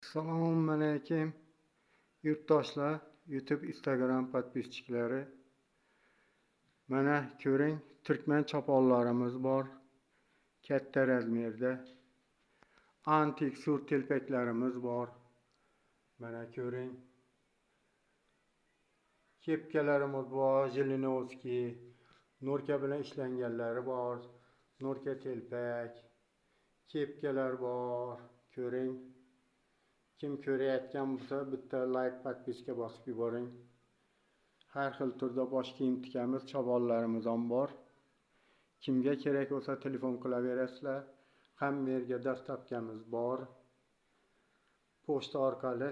Assalomu alaykum yurtdoshlar, YouTube, Instagram podpischiklari. Mana ko'ring, turkman choponlarimiz bor. Katta razmerda. Antik sur telpaklarimiz bor. Mana ko'ring. Kepkalarimiz bor, Jelinovskiy. Norka bilan ishlanganlari bor. Norka telpak. Kepkalar bor. Ko'ring. Kim ko'rayotgan bo'lsa, bitta like, podpiska bosib yuboring. Har xil turda bosh kiyim tikamiz, choponlarimiz ham bor. Kimga kerak bo'lsa telefon qilaverasizlar. Hamma yerga dastavkamiz bor. Pochta orqali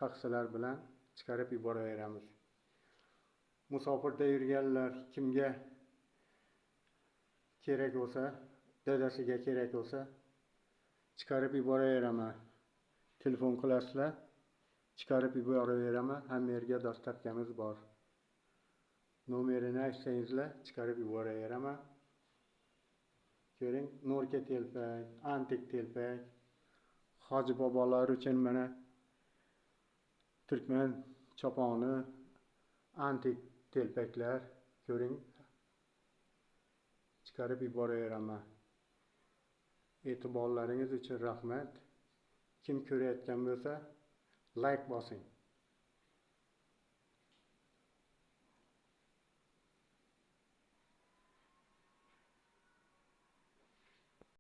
taksilar bilan chiqarib yuboraveramiz. Musofirda yurganlar kimga kerak bo'lsa, dadasiga kerak bo'lsa chiqarib yuboraveraman. Telefon qilasizlar, chiqarib yuboraveraman. Hamma yerga dastavkamiz bor. Nomerini aytsangizlar, chiqarib yuboraveraman. Ko'ring, Norka telpak, antik telpak, hoji bobolar uchun mana turkman choponi, antik telpaklar, ko'ring, chiqarib yuboraveraman. E'tiborlaringiz uchun rahmat. Kim ko'rayotgan bo'lsa, like bosing.